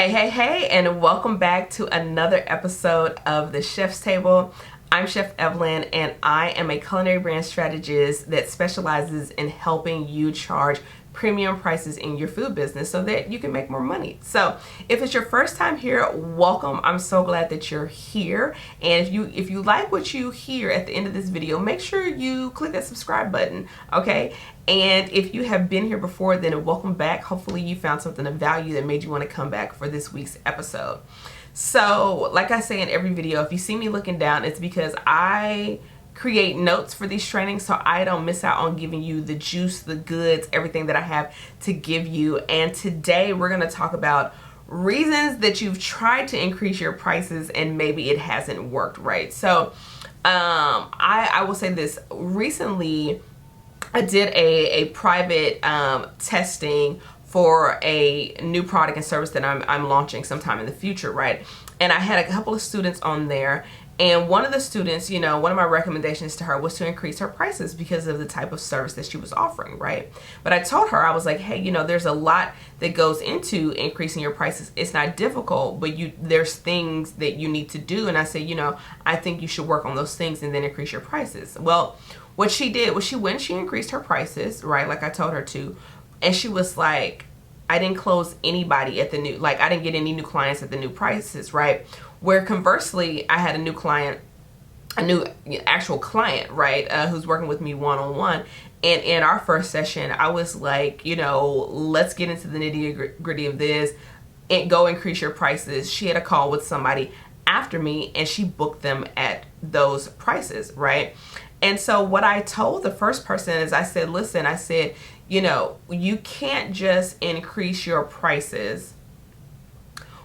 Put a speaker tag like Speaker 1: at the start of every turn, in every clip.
Speaker 1: Hey, and welcome back to another episode of The Chef's Table. I'm Chef Evelyn, and I am a culinary brand strategist that specializes in helping you charge premium prices in your food business so that you can make more money. So if it's your first time here, welcome. I'm so glad that you're here. And if you like what you hear at the end of this video, make sure you click that subscribe button, okay? And if you have been here before, then welcome back. Hopefully you found something of value that made you want to come back for this week's episode. So like I say in every video, if you see me looking down, it's because I create notes for these trainings so I don't miss out on giving you the juice, the goods, everything that I have to give you. And today we're going to talk about reasons that you've tried to increase your prices and maybe it hasn't worked right. So I will say this. Recently I did a private testing for a new product and service that I'm launching sometime in the future, right? And I had a couple of students on there, and one of the students, one of my recommendations to her was to increase her prices because of the type of service that she was offering, right? But I told her, I was like, hey, there's a lot that goes into increasing your prices. It's not difficult, but there's things that you need to do. And I said, I think you should work on those things and then increase your prices. Well, what she did was she increased her prices, right? Like I told her to. And she was like, I didn't close anybody at the new, I didn't get any new clients at the new prices, right? Where conversely, I had a new client, a new actual client, right? Who's working with me one-on-one. And in our first session, I was like, let's get into the nitty gritty of this and go increase your prices. She had a call with somebody after me and she booked them at those prices, right? And so what I told the first person is I said, listen, you can't just increase your prices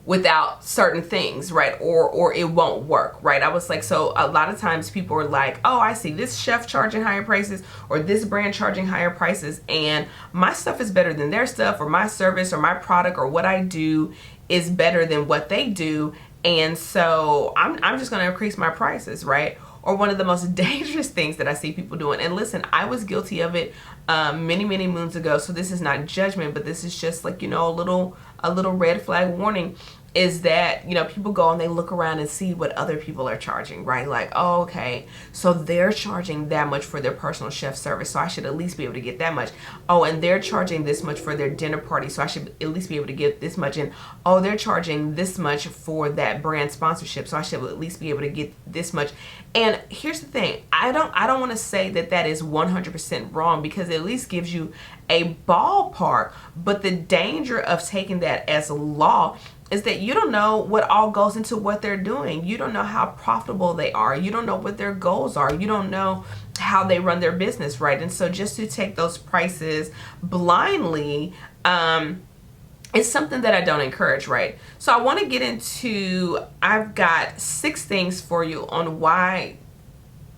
Speaker 1: without certain things, right? Or it won't work, right? I was like, so a lot of times people are like, oh, I see this chef charging higher prices or this brand charging higher prices, and my stuff is better than their stuff, or my service or my product or what I do is better than what they do. And so I'm just going to increase my prices, right? Or one of the most dangerous things that I see people doing. And listen, I was guilty of it many moons ago. So this is not judgment, but this is just like, a little red flag warning, is that, people go and they look around and see what other people are charging, right? Like, oh, okay, so they're charging that much for their personal chef service, so I should at least be able to get that much. Oh, and they're charging this much for their dinner party, so I should at least be able to get this much. And oh, they're charging this much for that brand sponsorship, so I should at least be able to get this much. And here's the thing, I don't want to say that is 100% wrong, because it at least gives you a ballpark. But the danger of taking that as a law is that you don't know what all goes into what they're doing. You don't know how profitable they are. You don't know what their goals are. You don't know how they run their business, right? And so just to take those prices blindly, it's something that I don't encourage, right? So I want to get into, I've got 6 things for you on why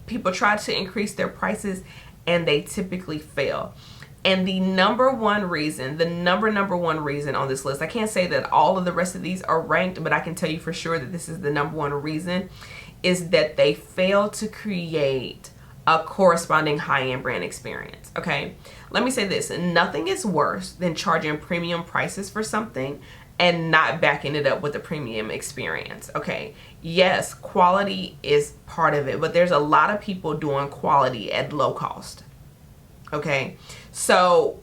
Speaker 1: people try to increase their prices and they typically fail. And the number one reason on this list, I can't say that all of the rest of these are ranked, but I can tell you for sure that this is the number one reason, is that they fail to create a corresponding high-end brand experience, okay? Let me say this, nothing is worse than charging premium prices for something and not backing it up with a premium experience, okay? Yes, quality is part of it, but there's a lot of people doing quality at low cost. Okay, so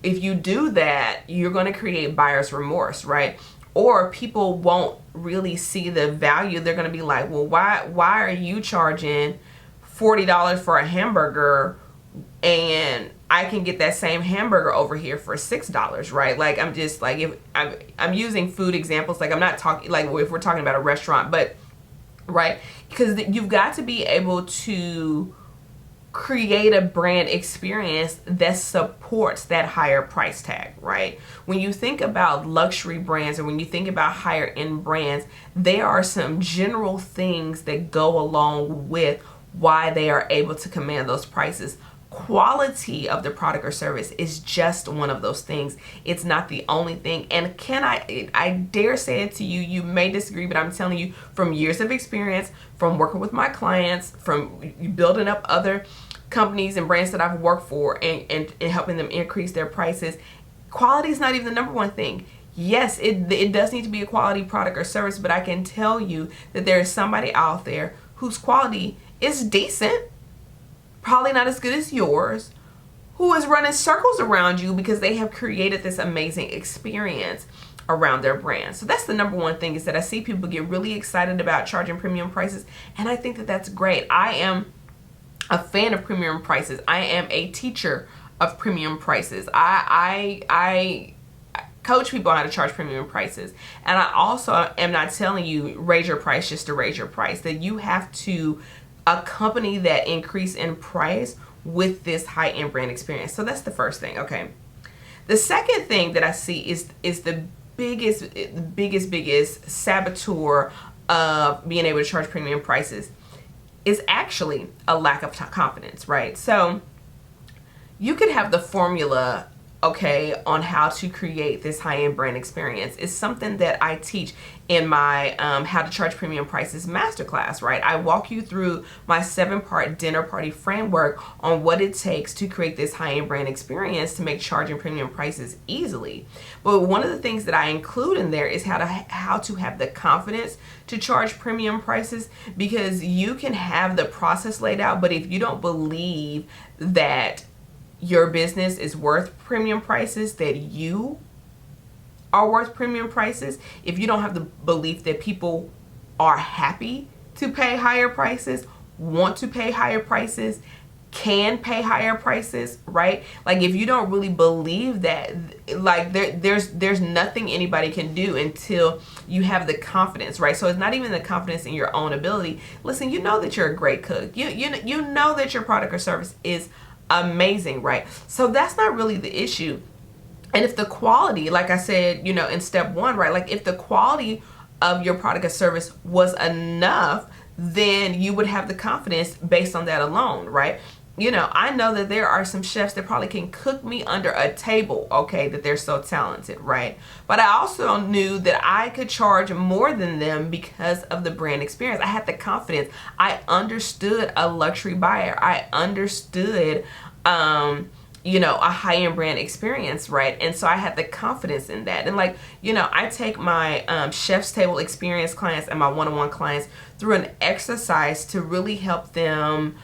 Speaker 1: if you do that, you're going to create buyer's remorse, right? Or people won't really see the value. They're going to be like, well, why are you charging $40 for a hamburger and I can get that same hamburger over here for $6, right? Like, I'm just like, if I'm using food examples, like I'm not talking like if we're talking about a restaurant, but right, because you've got to be able to create a brand experience that supports that higher price tag, right? When you think about luxury brands, or when you think about higher end brands, there are some general things that go along with why they are able to command those prices. Quality of the product or service is just one of those things. It's not the only thing. And I dare say it to you, you may disagree, but I'm telling you from years of experience, from working with my clients, from building up other companies and brands that I've worked for and helping them increase their prices, quality is not even the number one thing. yes, it does need to be a quality product or service, but I can tell you that there is somebody out there whose quality is decent, probably not as good as yours, who is running circles around you because they have created this amazing experience around their brand. So that's the number one thing, is that I see people get really excited about charging premium prices, and I think that that's great. I am a fan of premium prices. I am a teacher of premium prices. I coach people how to charge premium prices. And I also am not telling you raise your price just to raise your price, that you have to accompany that increase in price with this high-end brand experience. So that's the first thing. Okay. The second thing that I see is the biggest saboteur of being able to charge premium prices is actually a lack of confidence, right? So you could have the formula, okay, on how to create this high-end brand experience. It's something that I teach in my How to Charge Premium Prices masterclass, right? I walk you through my 7-part dinner party framework on what it takes to create this high-end brand experience to make charging premium prices easily. But one of the things that I include in there is how to have the confidence to charge premium prices, because you can have the process laid out, but if you don't believe that your business is worth premium prices, that you are worth premium prices, if you don't have the belief that people are happy to pay higher prices, want to pay higher prices, can pay higher prices, right? Like, if you don't really believe that, like, there's nothing anybody can do until you have the confidence, right? So it's not even the confidence in your own ability. Listen, you know that you're a great cook. You know that your product or service is amazing, right? So that's not really the issue. And if the quality, like I said, in step 1, right, like if the quality of your product or service was enough, then you would have the confidence based on that alone, right? I know that there are some chefs that probably can cook me under a table, okay, that they're so talented, right? But I also knew that I could charge more than them because of the brand experience. I had the confidence. I understood a luxury buyer. I understood, a high-end brand experience, right? And so I had the confidence in that. And I take my chef's table experience clients and my one-on-one clients through an exercise to really help them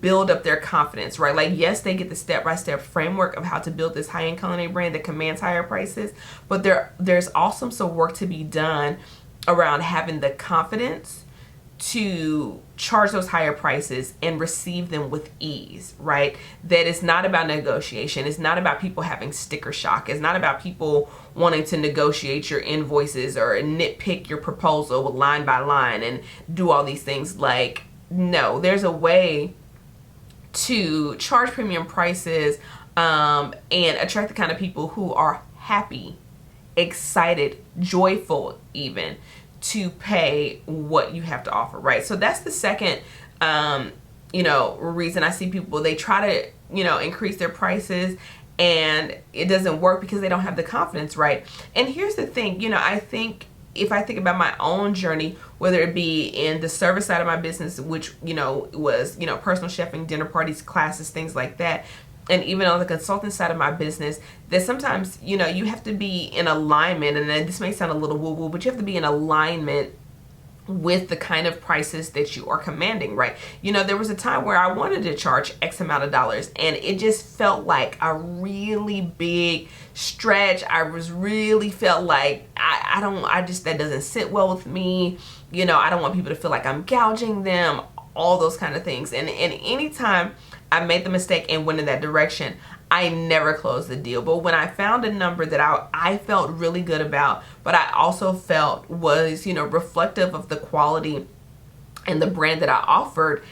Speaker 1: build up their confidence, right? Like, yes, they get the step-by-step framework of how to build this high-end culinary brand that commands higher prices, but there's also some work to be done around having the confidence to charge those higher prices and receive them with ease, right? That it's not about negotiation. It's not about people having sticker shock. It's not about people wanting to negotiate your invoices or nitpick your proposal line by line and do all these things. Like, no, there's a way to charge premium prices and attract the kind of people who are happy, excited, joyful even to pay what you have to offer, right? So that's the second reason I see people, they try to increase their prices and it doesn't work because they don't have the confidence, right? And here's the thing, I think if I think about my own journey, whether it be in the service side of my business, which was personal chefing, dinner parties, classes, things like that, and even on the consulting side of my business, that sometimes you have to be in alignment, and then this may sound a little woo-woo, but you have to be in alignment with the kind of prices that you are commanding, right? There was a time where I wanted to charge X amount of dollars, and it just felt like a really big stretch. I really felt like that doesn't sit well with me. I don't want people to feel like I'm gouging them, all those kind of things. And anytime I made the mistake and went in that direction, I never closed the deal. But when I found a number that I felt really good about, but I also felt was, reflective of the quality and the brand that I offered,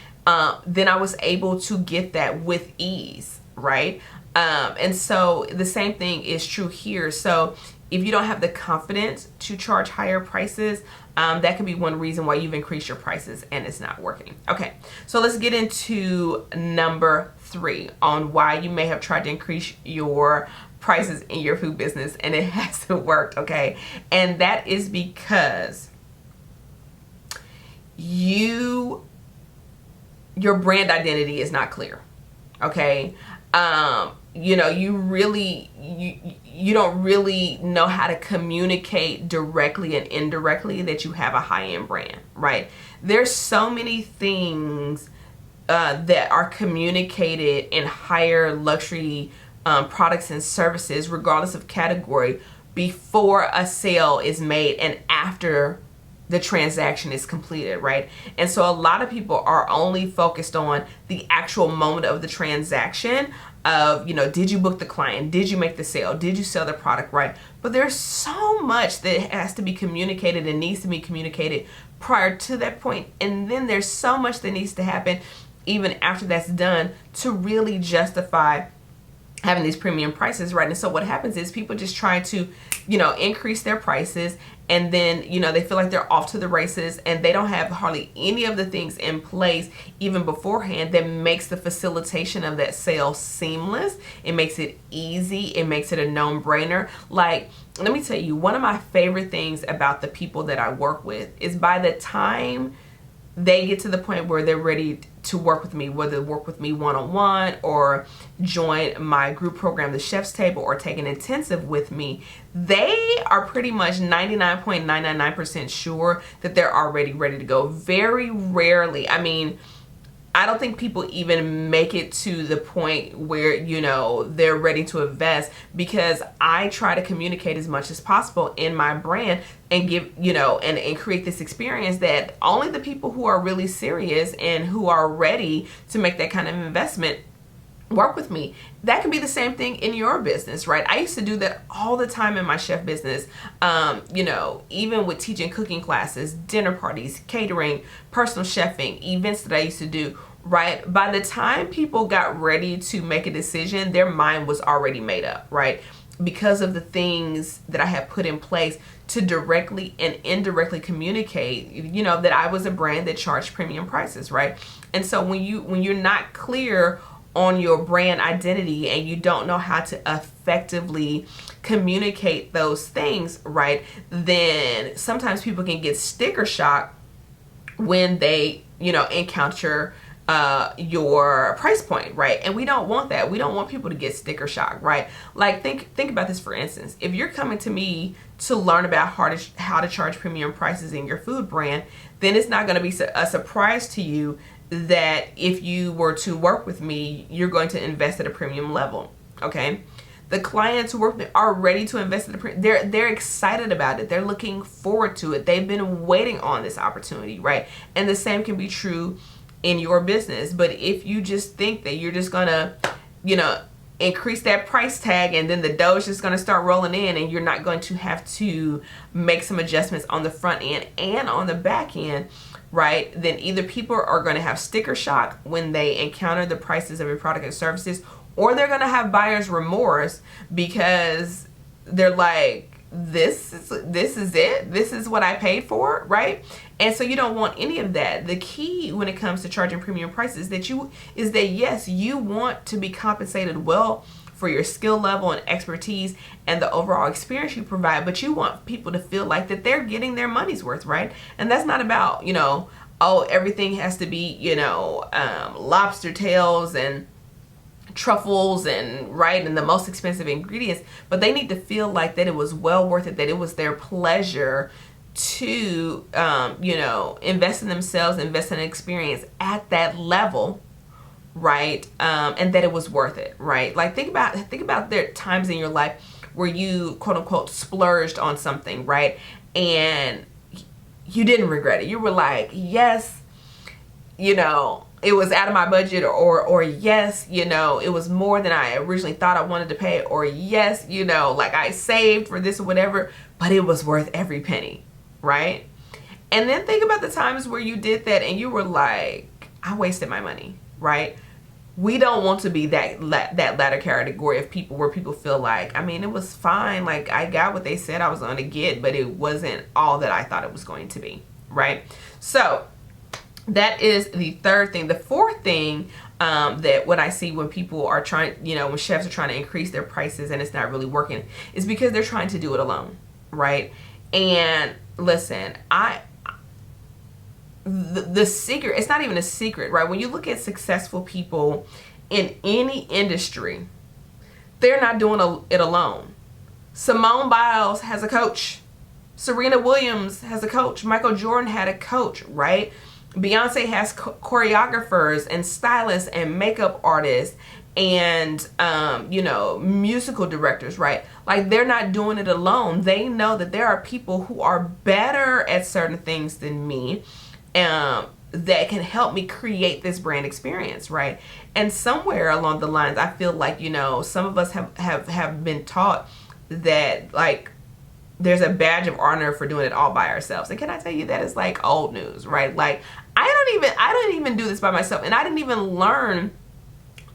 Speaker 1: then I was able to get that with ease, right? And so the same thing is true here. So if you don't have the confidence to charge higher prices, that could be one reason why you've increased your prices and it's not working. Okay, so let's get into number 3 on why you may have tried to increase your prices in your food business and it hasn't worked, okay? And that is because your brand identity is not clear, okay? you don't really know how to communicate directly and indirectly that you have a high-end brand, right? There's so many things that are communicated in higher luxury products and services, regardless of category, before a sale is made and after the transaction is completed, right? And so a lot of people are only focused on the actual moment of the transaction of, did you book the client? Did you make the sale? Did you sell the product, right? But there's so much that has to be communicated and needs to be communicated prior to that point. And then there's so much that needs to happen even after that's done to really justify having these premium prices, right? And so what happens is people just try to, increase their prices, and then, they feel like they're off to the races, and they don't have hardly any of the things in place even beforehand that makes the facilitation of that sale seamless. It makes it easy. It makes it a no-brainer. Like, let me tell you, one of my favorite things about the people that I work with is by the time they get to the point where they're ready to work with me, whether work with me one-on-one or join my group program, the Chef's Table, or take an intensive with me, they are pretty much 99.999% sure that they're already ready to go. Very rarely, I don't think people even make it to the point where, they're ready to invest, because I try to communicate as much as possible in my brand and give, and create this experience that only the people who are really serious and who are ready to make that kind of investment work with me. That can be the same thing in your business, right? I used to do that all the time in my chef business. Even with teaching cooking classes, dinner parties, catering, personal chefing, events that I used to do, right? By the time people got ready to make a decision, their mind was already made up, right? Because of the things that I had put in place to directly and indirectly communicate, that I was a brand that charged premium prices, right? And so when you're not clear on your brand identity and you don't know how to effectively communicate those things, right, then sometimes people can get sticker shock when they, encounter your price point, right? And we don't want that. We don't want people to get sticker shock, right? Like, think about this, for instance. If you're coming to me to learn about how to charge premium prices in your food brand, then it's not going to be a surprise to you that if you were to work with me, you're going to invest at a premium level, okay? The clients who work with me are ready to invest at a premium. They're excited about it. They're looking forward to it. They've been waiting on this opportunity, right? And the same can be true in your business. But if you just think that you're just gonna, increase that price tag and then the dough is just gonna start rolling in, and you're not going to have to make some adjustments on the front end and on the back end, right? Then either people are going to have sticker shock when they encounter the prices of your product and services, or they're going to have buyer's remorse because they're like, this is it. This is what I paid for, right? And so you don't want any of that. The key when it comes to charging premium prices is that yes, you want to be compensated well for your skill level and expertise and the overall experience you provide, but you want people to feel like that they're getting their money's worth, right? And that's not about, everything has to be, lobster tails and truffles and the most expensive ingredients, but they need to feel like that it was well worth it, that it was their pleasure to, invest in themselves, invest in an experience at that level, right? And that it was worth it, right? Like, think about there times in your life where you quote unquote splurged on something, right? And you didn't regret it. You were like, yes, it was out of my budget, or yes, it was more than I originally thought I wanted to pay, or yes, like I saved for this or whatever, but it was worth every penny, right? And then think about the times where you did that and you were like, I wasted my money, right? We don't want to be that latter category of people where people feel like, it was fine, like I got what they said I was going to get, but it wasn't all that I thought it was going to be, right? So that is the third thing. The fourth thing that what I see when people are trying, when chefs are trying to increase their prices and it's not really working, is because they're trying to do it alone, right? And listen, the secret, it's not even a secret, right? When you look at successful people in any industry, they're not doing it alone. Simone Biles has a coach. Serena Williams has a coach. Michael Jordan had a coach, right? Beyonce has choreographers and stylists and makeup artists and musical directors, right? Like, they're not doing it alone. They know that there are people who are better at certain things than me, that can help me create this brand experience, right? And somewhere along the lines, I feel like, some of us have been taught that, like, there's a badge of honor for doing it all by ourselves. And can I tell you, that is like old news, right? Like, I don't even do this by myself, and I didn't even learn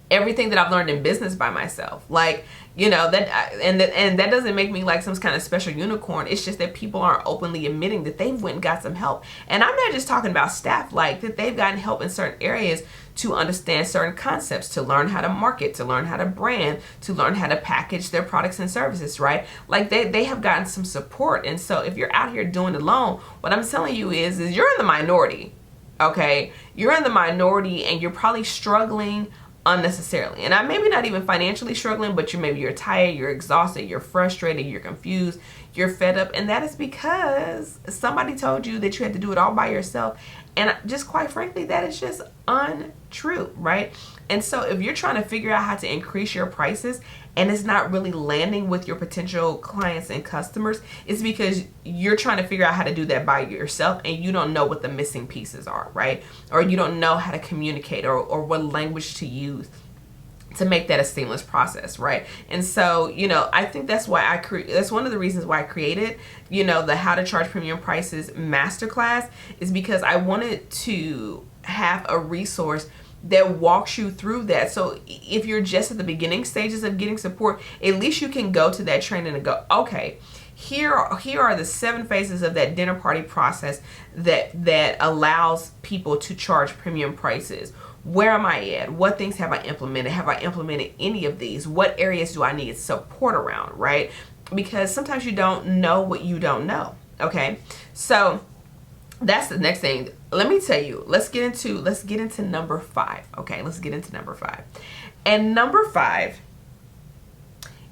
Speaker 1: everything that I've learned in business by myself. Like, that doesn't make me like some kind of special unicorn. It's just that people aren't openly admitting that they've went and got some help. And I'm not just talking about staff, like, that they've gotten help in certain areas to understand certain concepts, to learn how to market, to learn how to brand, to learn how to package their products and services, right? Like, they have gotten some support. And so if you're out here doing it alone, what I'm telling you is you're in the minority, okay? You're in the minority, and you're probably struggling unnecessarily. And maybe not even financially struggling, but you're tired, you're exhausted, you're frustrated, you're confused, you're fed up. And that is because somebody told you that you had to do it all by yourself. And just quite frankly, that is just untrue, right? And so if you're trying to figure out how to increase your prices and it's not really landing with your potential clients and customers, it's because you're trying to figure out how to do that by yourself, and you don't know what the missing pieces are, right? Or you don't know how to communicate or what language to use to make that a seamless process, right? And so, I think that's why that's one of the reasons why I created, the How to Charge Premium Prices masterclass, is because I wanted to have a resource that walks you through that. So if you're just at the beginning stages of getting support, at least you can go to that training and go, okay, here are the 7 phases of that dinner party process that allows people to charge premium prices. Where am I at? What things have I implemented? Have I implemented any of these? What areas do I need support around, right? Because sometimes you don't know what you don't know, okay? So that's the next thing. Let me tell you, let's get into number 5, okay? Let's get into number 5. And number 5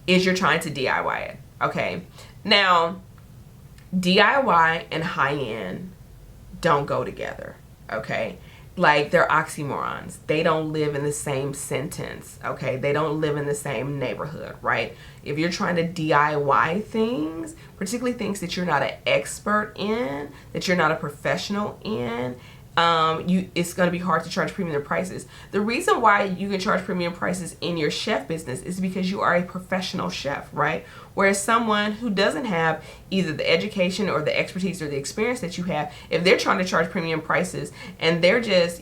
Speaker 1: is you're trying to DIY it, okay? Now, DIY and high-end don't go together, okay? Like, they're oxymorons. They don't live in the same sentence, okay? They don't live in the same neighborhood, right? If you're trying to DIY things, particularly things that you're not an expert in, that you're not a professional in, it's going to be hard to charge premium prices. The reason why you can charge premium prices in your chef business is because you are a professional chef, right? Whereas someone who doesn't have either the education or the expertise or the experience that you have, if they're trying to charge premium prices and they're just,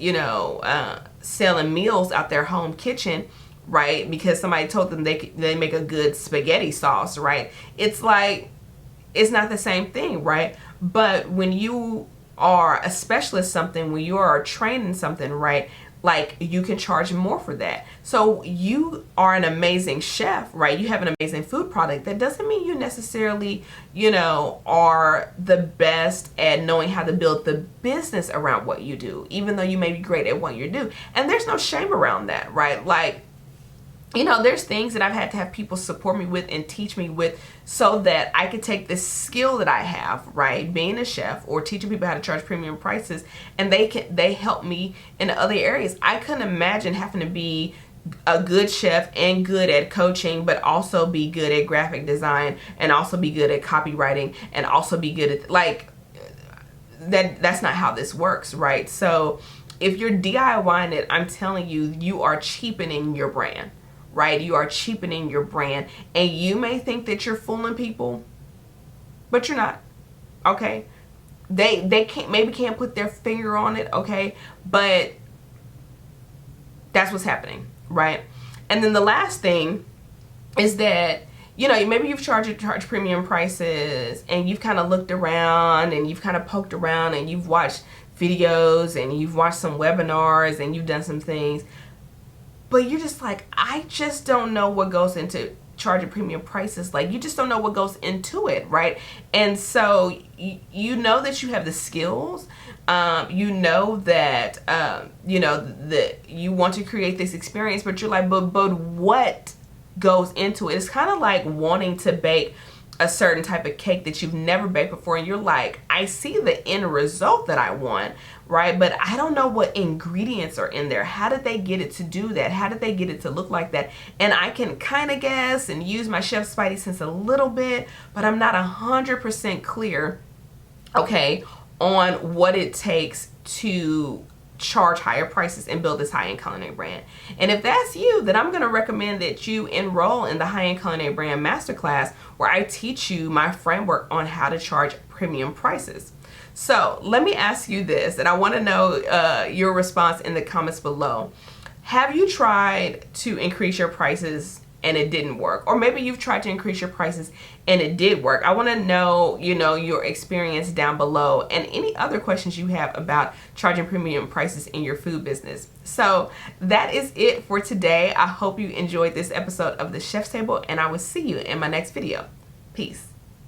Speaker 1: selling meals out their home kitchen, right? Because somebody told them they make a good spaghetti sauce, right? It's like, it's not the same thing, right? But when you are a specialist something, when you are trained in something, right, like, you can charge more for that. So you are an amazing chef, right? You have an amazing food product. That doesn't mean you necessarily, are the best at knowing how to build the business around what you do, even though you may be great at what you do. And there's no shame around that, right? Like, there's things that I've had to have people support me with and teach me with so that I could take this skill that I have, right, being a chef or teaching people how to charge premium prices, and they help me in other areas. I couldn't imagine having to be a good chef and good at coaching, but also be good at graphic design and also be good at copywriting and also be good at, like, that's not how this works, right? So if you're DIYing it, I'm telling you, you are cheapening your brand. Right? You are cheapening your brand, and you may think that you're fooling people, but you're not, okay? They can't put their finger on it, okay? But that's what's happening, right? And then the last thing is that, maybe you've charged premium prices and you've kind of looked around and you've kind of poked around and you've watched videos and you've watched some webinars and you've done some things, but you're just like, I just don't know what goes into charging premium prices. Like, you just don't know what goes into it, right? And so you know that you have the skills, that that you want to create this experience, but you're like, but what goes into it. It's kind of like wanting to bake a certain type of cake that you've never baked before, and you're like, I see the end result that I want, right? But I don't know what ingredients are in there. How did they get it to do that? How did they get it to look like that? And I can kind of guess and use my chef spidey sense a little bit, but I'm not 100% clear, okay, on what it takes to charge higher prices and build this high-end culinary brand. And if that's you, then I'm going to recommend that you enroll in the High-End Culinary Brand Masterclass, where I teach you my framework on how to charge premium prices. So let me ask you this, and I want to know your response in the comments below. Have you tried to increase your prices and it didn't work? Or maybe you've tried to increase your prices and it did work. I want to know, your experience down below, and any other questions you have about charging premium prices in your food business. So that is it for today. I hope you enjoyed this episode of The Chef's Table, and I will see you in my next video. Peace.